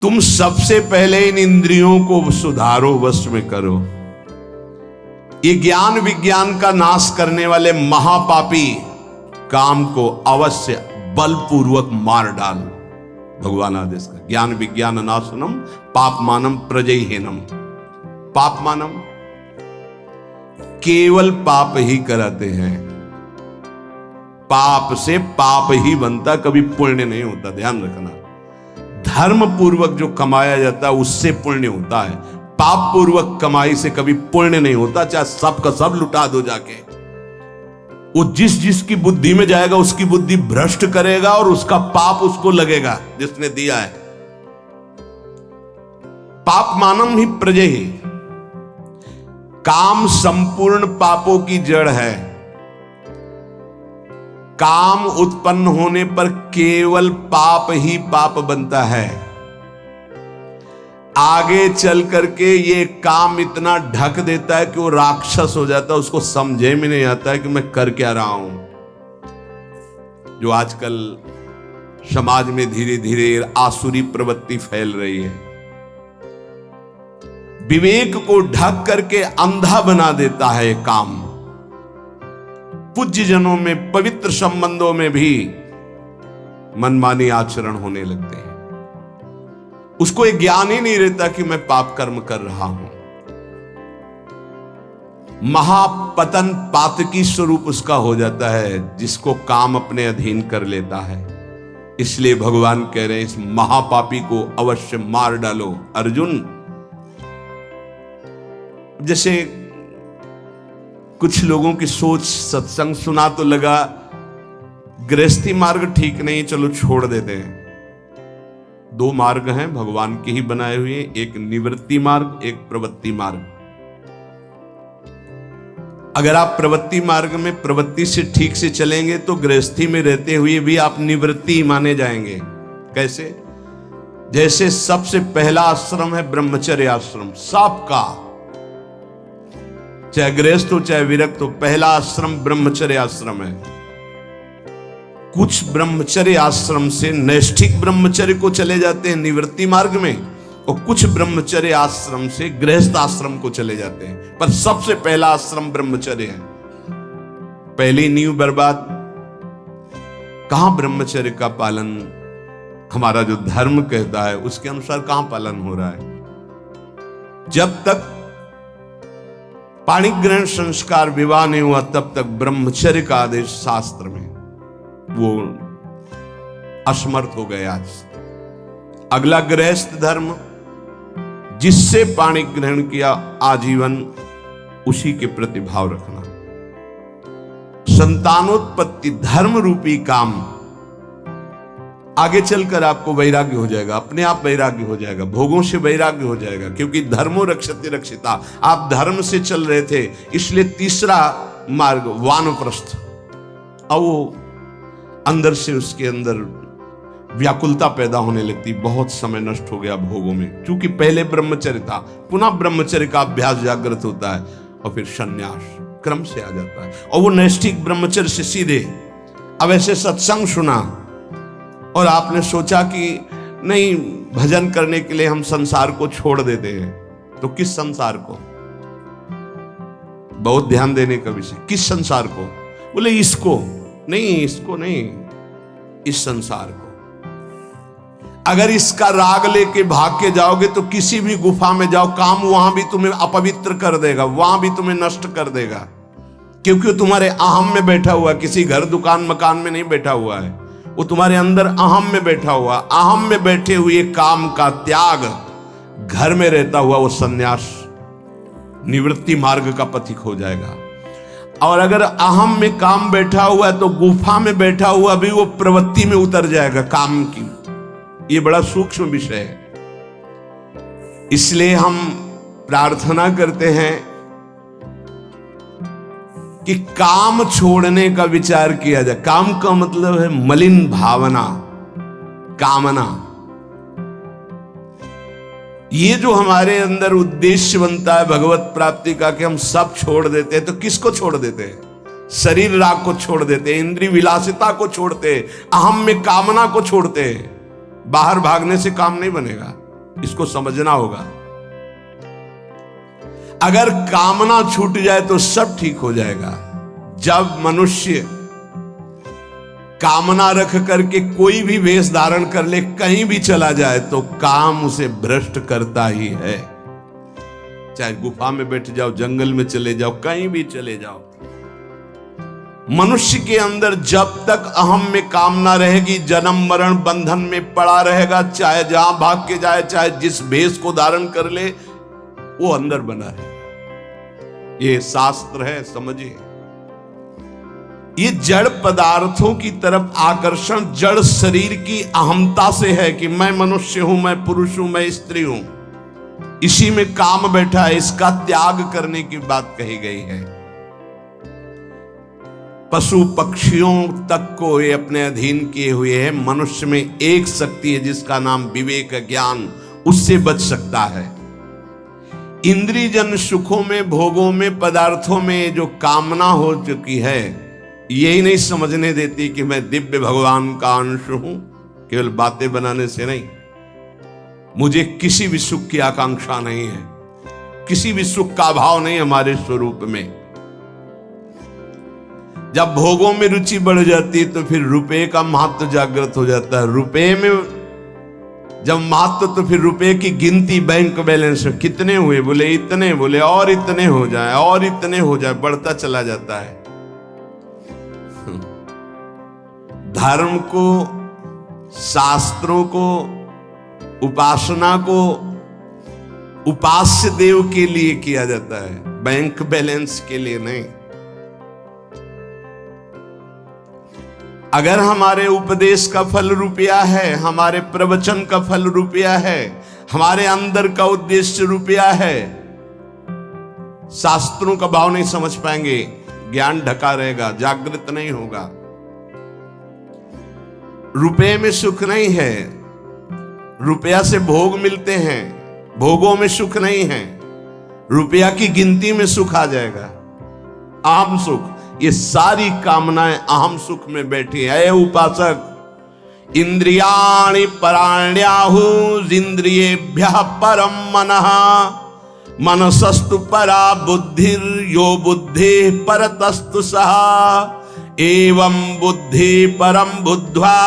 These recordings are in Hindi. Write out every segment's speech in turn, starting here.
तुम सबसे पहले इन इंद्रियों को सुधारो, वश में करो। ये ज्ञान विज्ञान का नाश करने वाले महापापी काम को अवश्य बलपूर्वक मार डाल। भगवान आदेश का ज्ञान विज्ञान नाशनम पापमानम प्रजयहीनम। पापमानम केवल पाप ही कराते हैं। पाप से पाप ही बनता, कभी पुण्य नहीं होता, ध्यान रखना। धर्म पूर्वक जो कमाया जाता है उससे पुण्य होता है। पाप पूर्वक कमाई से कभी पुण्य नहीं होता, चाहे सब का सब लुटा दो जाके। वो जिस जिसकी बुद्धि में जाएगा उसकी बुद्धि भ्रष्ट करेगा और उसका पाप उसको लगेगा जिसने दिया है। पाप मानम ही प्रजय ही। काम संपूर्ण पापों की जड़ है। काम उत्पन्न होने पर केवल पाप ही पाप बनता है। आगे चल करके ये काम इतना ढक देता है कि वो राक्षस हो जाता है, उसको समझे में नहीं आता है कि मैं कर क्या रहा हूं। जो आजकल समाज में धीरे धीरे आसुरी प्रवृत्ति फैल रही है, विवेक को ढक करके अंधा बना देता है ये काम। पूज्य जनों में, पवित्र संबंधों में भी मनमानी आचरण होने लगते हैं। उसको एक ज्ञान ही नहीं रहता कि मैं पाप कर्म कर रहा हूं। महापतन पातकी स्वरूप उसका हो जाता है जिसको काम अपने अधीन कर लेता है। इसलिए भगवान कह रहे हैं इस महापापी को अवश्य मार डालो। अर्जुन, जैसे कुछ लोगों की सोच, सत्संग सुना तो लगा गृहस्थी मार्ग ठीक नहीं, चलो छोड़ देते हैं। दो मार्ग हैं भगवान के ही बनाए हुए, एक निवृत्ति मार्ग, एक प्रवृत्ति मार्ग। अगर आप प्रवृत्ति मार्ग में प्रवृत्ति से ठीक से चलेंगे तो गृहस्थी में रहते हुए भी आप निवृत्ति माने जाएंगे। कैसे? जैसे सबसे पहला आश्रम है ब्रह्मचर्य आश्रम, सबका, चाहे गृहस्थ हो चाहे विरक्त हो, पहला आश्रम ब्रह्मचर्य आश्रम है। कुछ ब्रह्मचर्य आश्रम से नैष्ठिक ब्रह्मचर्य को चले जाते हैं निवृत्ति मार्ग में, और कुछ ब्रह्मचर्य आश्रम से गृहस्थ आश्रम को चले जाते हैं, पर सबसे पहला आश्रम ब्रह्मचर्य है। पहली नींव बर्बाद। कहां ब्रह्मचर्य का पालन, हमारा जो धर्म कहता है उसके अनुसार कहां पालन हो रहा है? जब तक पाणिक ग्रहण संस्कार विवाह नहीं हुआ तब तक ब्रह्मचर्य का आदेश शास्त्र में वो असमर्थ हो गए। आज अगला गृहस्थ धर्म, जिससे पाणिक ग्रहण किया आजीवन उसी के प्रति भाव रखना। संतानोत्पत्ति धर्म रूपी काम, आगे चलकर आपको वैराग्य हो जाएगा, अपने आप वैराग्य हो जाएगा, भोगों से वैराग्य हो जाएगा, क्योंकि धर्मो रक्षते रक्षिता। आप धर्म से चल रहे थे, इसलिए तीसरा मार्ग वानप्रस्थ। अब वो अंदर से उसके अंदर व्याकुलता पैदा होने लगती, बहुत समय नष्ट हो गया भोगों में। क्योंकि पहले ब्रह्मचर्य था, पुनः ब्रह्मचर्य का अभ्यास जागृत होता है और फिर संन्यास क्रम से आ जाता है। और वो नैष्ठिक ब्रह्मचर्य से सीधे, अब ऐसे सत्संग सुना और आपने सोचा कि नहीं, भजन करने के लिए हम संसार को छोड़ देते हैं, तो किस संसार को? बहुत ध्यान देने का विषय, किस संसार को? बोले इसको नहीं, इसको नहीं, इस संसार को। अगर इसका राग लेके भाग के जाओगे तो किसी भी गुफा में जाओ, काम वहां भी तुम्हें अपवित्र कर देगा, वहां भी तुम्हें नष्ट कर देगा, क्योंकि तुम्हारे अहम में बैठा हुआ, किसी घर दुकान मकान में नहीं बैठा हुआ है, वो तुम्हारे अंदर अहम में बैठा हुआ। अहम में बैठे हुए काम का त्याग, घर में रहता हुआ वो सन्यास निवृत्ति मार्ग का पथिक हो जाएगा। और अगर अहम में काम बैठा हुआ है तो गुफा में बैठा हुआ भी वो प्रवृत्ति में उतर जाएगा काम की। ये बड़ा सूक्ष्म विषय है। इसलिए हम प्रार्थना करते हैं कि काम छोड़ने का विचार किया जाए। काम का मतलब है मलिन भावना, कामना। ये जो हमारे अंदर उद्देश्य बनता है भगवत प्राप्ति का कि हम सब छोड़ देते हैं, तो किसको छोड़ देते हैं? शरीर राग को छोड़ देते हैं, इंद्रिय विलासिता को छोड़ते हैं, अहम में कामना को छोड़ते हैं। बाहर भागने से काम नहीं बनेगा। इसको समझना होगा। अगर कामना छूट जाए तो सब ठीक हो जाएगा। जब मनुष्य कामना रख करके कोई भी वेश धारण कर ले, कहीं भी चला जाए, तो काम उसे भ्रष्ट करता ही है। चाहे गुफा में बैठ जाओ, जंगल में चले जाओ, कहीं भी चले जाओ, मनुष्य के अंदर जब तक अहम में कामना रहेगी, जन्म मरण बंधन में पड़ा रहेगा। चाहे जहां भाग के जाए, चाहे जिस भेष को धारण कर ले, वो अंदर बना रहेगा। ये शास्त्र है, समझिए। ये जड़ पदार्थों की तरफ आकर्षण जड़ शरीर की अहमता से है कि मैं मनुष्य हूं, मैं पुरुष हूं, मैं स्त्री हूं। इसी में काम बैठा है। इसका त्याग करने की बात कही गई है। पशु पक्षियों तक को ये अपने अधीन किए हुए है। मनुष्य में एक शक्ति है जिसका नाम विवेक, ज्ञान, उससे बच सकता है। इंद्रिय जन सुखों में, भोगों में, पदार्थों में जो कामना हो चुकी है, यही नहीं समझने देती कि मैं दिव्य भगवान का अंश हूं। केवल बातें बनाने से नहीं, मुझे किसी भी सुख की आकांक्षा नहीं है, किसी भी सुख का अभाव नहीं हमारे स्वरूप में। जब भोगों में रुचि बढ़ जाती है तो फिर रुपए का महत्व जागृत हो जाता है। रुपए में जब महत्व, तो फिर रुपए की गिनती, बैंक बैलेंस कितने हुए, बोले इतने, बोले और इतने हो जाए, और इतने हो जाए, बढ़ता चला जाता है। धर्म को, शास्त्रों को, उपासना को उपास्य देव के लिए किया जाता है, बैंक बैलेंस के लिए नहीं। अगर हमारे उपदेश का फल रुपया है, हमारे प्रवचन का फल रुपया है, हमारे अंदर का उद्देश्य रुपया है, शास्त्रों का भाव नहीं समझ पाएंगे, ज्ञान ढका रहेगा, जागृत नहीं होगा। रुपए में सुख नहीं है, रुपया से भोग मिलते हैं, भोगों में सुख नहीं है। रुपया की गिनती में सुख आ जाएगा, अहम सुख। ये सारी कामनाएं अहम सुख में बैठी है। उपासक, इंद्रियाणि पराण्याहु इंद्रियेभ्यः परम मनः, मनसस्तु परा बुद्धिर यो बुद्धि परतस्तु सः, एवं बुद्धि परम बुद्ध्वा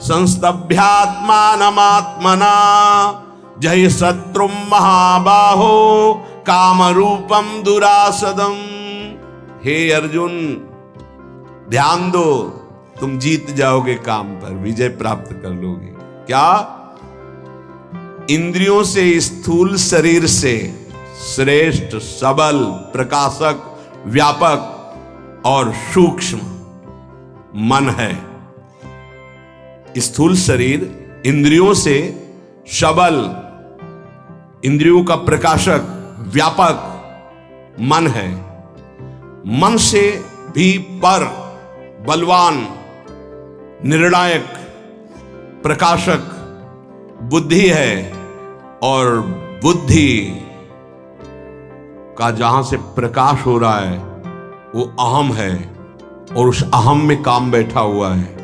संस्तभ्यात्मानमात्मना, जय शत्रुम महाबाहो कामरूपम दुरासदम। हे अर्जुन, ध्यान दो, तुम जीत जाओगे, काम पर विजय प्राप्त कर लोगे। क्या? इंद्रियों से, स्थूल शरीर से श्रेष्ठ, सबल, प्रकाशक, व्यापक और सूक्ष्म मन है। स्थूल शरीर इंद्रियों से सबल, इंद्रियों का प्रकाशक, व्यापक मन है। मन से भी पर, बलवान, निर्णायक, प्रकाशक बुद्धि है। और बुद्धि का जहां से प्रकाश हो रहा है वो अहम है, और उस अहम में काम बैठा हुआ है।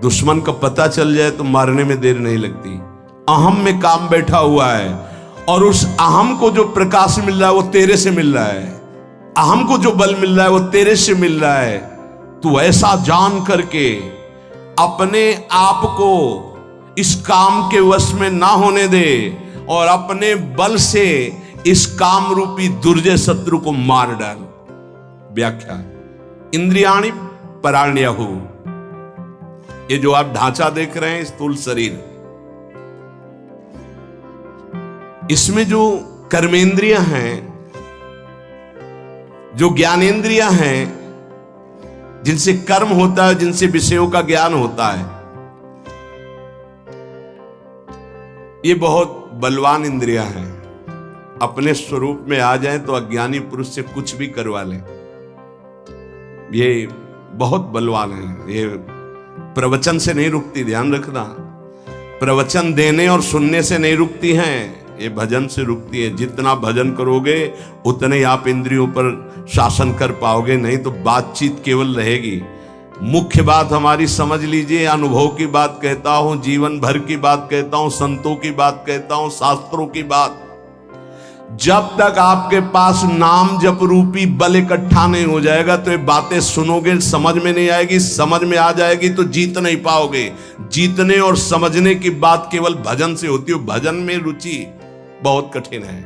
दुश्मन का पता चल जाए तो मारने में देर नहीं लगती। अहम में काम बैठा हुआ है, और उस अहम को जो प्रकाश मिल रहा है वो तेरे से मिल रहा है। अहम को जो बल मिल रहा है वो तेरे से मिल रहा है। तू ऐसा जान करके अपने आप को इस काम के वश में ना होने दे, और अपने बल से इस काम रूपी दुर्जय शत्रु को मार डाल। व्याख्या, इंद्रियाणि पराण्याहु, ये जो आप ढांचा देख रहे हैं स्थूल शरीर, इसमें जो कर्मेंद्रियां हैं, जो ज्ञानेंद्रियां हैं, जिनसे कर्म होता है, जिनसे विषयों का ज्ञान होता है, ये बहुत बलवान इंद्रियां हैं। अपने स्वरूप में आ जाएं तो अज्ञानी पुरुष से कुछ भी करवा लें। ये बहुत बलवान है। ये प्रवचन से नहीं रुकती, ध्यान रखना। प्रवचन देने और सुनने से नहीं रुकती हैं, ये भजन से रुकती है। जितना भजन करोगे उतने आप इंद्रियों पर शासन कर पाओगे, नहीं तो बातचीत केवल रहेगी। मुख्य बात हमारी समझ लीजिए, अनुभव की बात कहता हूं, जीवन भर की बात कहता हूं, संतों की बात कहता हूं, शास्त्रों की बात। जब तक आपके पास नाम जप रूपी बल इकट्ठा नहीं हो जाएगा तो ये बातें सुनोगे, समझ में नहीं आएगी, समझ में आ जाएगी तो जीत नहीं पाओगे। जीतने और समझने की बात केवल भजन से होती है। भजन में रुचि बहुत कठिन है,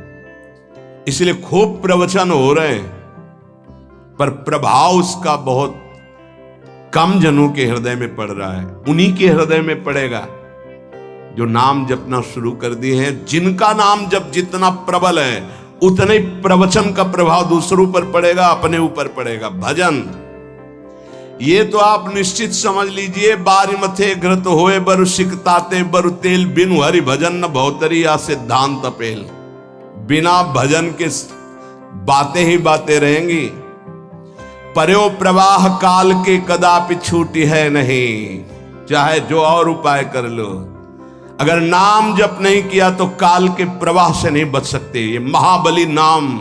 इसलिए खूब प्रवचन हो रहे हैं पर प्रभाव उसका बहुत कम जनों के हृदय में पड़ रहा है। उन्हीं के हृदय में पड़ेगा जो नाम जपना शुरू कर दिए हैं। जिनका नाम जप जितना प्रबल है उतने प्रवचन का प्रभाव दूसरों पर पड़ेगा, अपने ऊपर पड़ेगा। भजन ये तो आप निश्चित समझ लीजिए, बारी मथे घृत होए बरु सिकताते बरु तेल, बिनु हरि भजन न भौतरी या सिद्धांत अपेल। बिना भजन के बातें ही बातें रहेंगी। पर्यो प्रवाह काल के कदापि छूटी है नहीं, चाहे जो और उपाय कर लो, अगर नाम जप नहीं किया तो काल के प्रवाह से नहीं बच सकते। ये महाबली नाम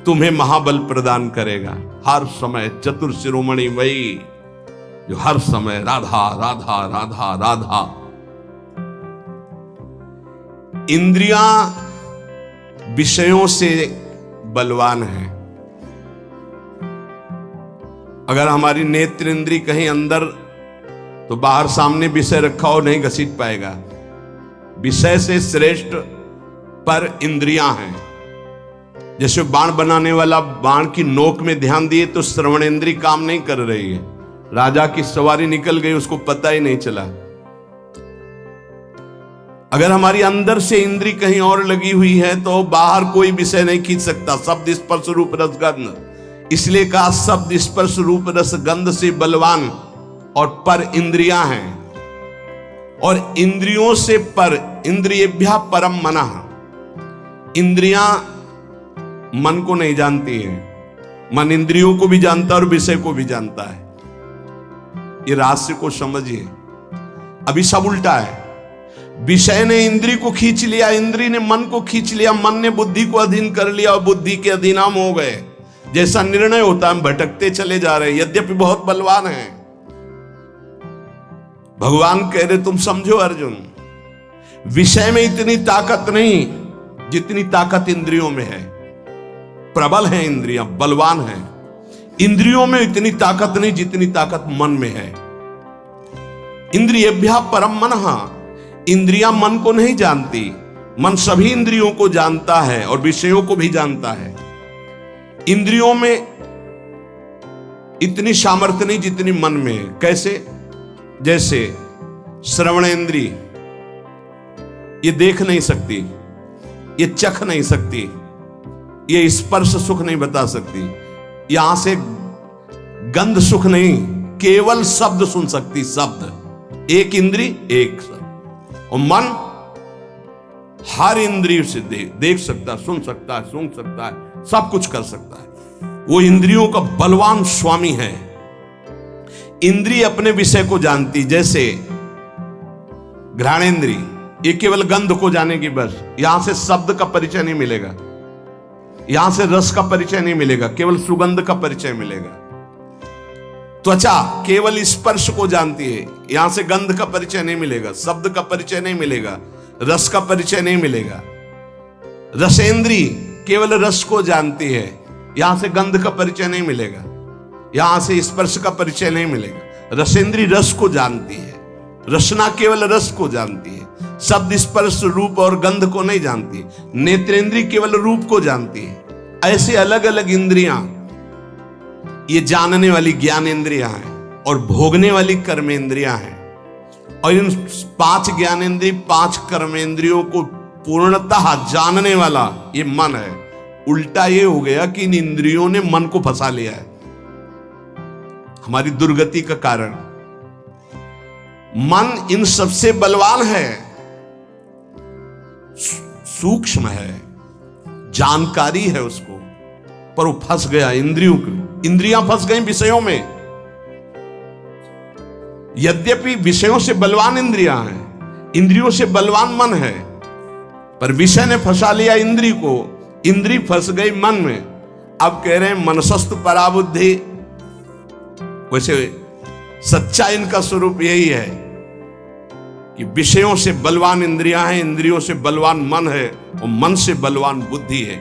तुम्हें महाबल प्रदान करेगा। हर समय चतुर शिरोमणि वही जो हर समय राधा राधा राधा राधा। इंद्रियां विषयों से बलवान है। अगर हमारी नेत्र इंद्री कहीं अंदर तो बाहर सामने विषय रखा हो नहीं घसीट पाएगा। विषय से श्रेष्ठ पर इंद्रियां हैं। जैसे बाण बनाने वाला बाण की नोक में ध्यान दिए तो श्रवणेंद्री काम नहीं कर रही है। राजा की सवारी निकल गई, उसको पता ही नहीं चला। अगर हमारी अंदर से इंद्री कहीं और लगी हुई है तो बाहर कोई विषय नहीं खींच सकता। शब्द स्पर्श रूप रस गंध, इसलिए कहा शब्द स्पर्श रूप रस गंध से बलवान और पर इंद्रियां हैं। और इंद्रियों से पर, इंद्रियेभ्यः परम मनः। इंद्रियां मन को नहीं जानती हैं, मन इंद्रियों को भी जानता है और विषय को भी जानता है। ये रहस्य को समझिए। अभी सब उल्टा है। विषय ने इंद्री को खींच लिया, इंद्री ने मन को खींच लिया, मन ने बुद्धि को अधीन कर लिया और बुद्धि के अधीन हम हो गए। जैसा निर्णय होता है हम भटकते चले जा रहे हैं, यद्यपि बहुत बलवान हैं। भगवान कह रहे तुम समझो अर्जुन, विषय में इतनी ताकत नहीं जितनी ताकत इंद्रियों में है। प्रबल है इंद्रियां, बलवान है। इंद्रियों में इतनी ताकत नहीं जितनी ताकत मन में है। इंद्रियेभ्यः परम मनः। इंद्रियां मन को नहीं जानती, मन सभी इंद्रियों को जानता है और विषयों को भी जानता है। इंद्रियों में इतनी सामर्थ्य नहीं जितनी मन में है। कैसे? जैसे श्रवणेंद्री ये देख नहीं सकती, ये चख नहीं सकती, ये स्पर्श सुख नहीं बता सकती, यहां से गंध सुख नहीं, केवल शब्द सुन सकती। शब्द एक इंद्री एक शब्द। और मन हर इंद्रियों से देख सकता, सुन सकता है, सूंघ सकता है, सब कुछ कर सकता है। वो इंद्रियों का बलवान स्वामी है। इंद्री अपने विषय को जानती। जैसे घ्राणेंद्री ये केवल गंध को जानेगी बस, यहां से शब्द का परिचय नहीं मिलेगा, यहां से रस का परिचय नहीं मिलेगा, केवल सुगंध का परिचय मिलेगा। त्वचा केवल स्पर्श को जानती है, यहां से गंध का परिचय नहीं मिलेगा, शब्द का परिचय नहीं मिलेगा, रस का परिचय नहीं मिलेगा। रसेंद्री केवल रस को जानती है, यहां से गंध का परिचय नहीं मिलेगा, यहां से स्पर्श का परिचय नहीं मिलेगा। रसेंद्री रस को जानती है, रसना केवल रस को जानती है, शब्द स्पर्श रूप और गंध को नहीं जानती। नेत्रेंद्री केवल रूप को जानती है। ऐसे अलग अलग इंद्रियां, ये जानने वाली ज्ञानेंद्रियां हैं और भोगने वाली कर्मेंद्रियां हैं। और इन 5 ज्ञानेंद्रिय 5 कर्मेंद्रियों को पूर्णतः जानने वाला ये मन है। उल्टा ये हो गया कि इन इंद्रियों ने मन को फंसा लिया है। हमारी दुर्गति का कारण मन इन सबसे बलवान है, सूक्ष्म है, जानकारी है उसको, पर वो फंस गया इंद्रियों को। इंद्रियां फंस गई विषयों में। यद्यपि विषयों से बलवान इंद्रियां हैं, इंद्रियों से बलवान मन है, पर विषय ने फंसा लिया इंद्री को, इंद्री फंस गई मन में। अब कह रहे हैं मनसस्तु पराबुद्धि। वैसे सच्चा इनका स्वरूप यही है कि विषयों से बलवान इंद्रियां हैं, इंद्रियों से बलवान मन है और मन से बलवान बुद्धि है।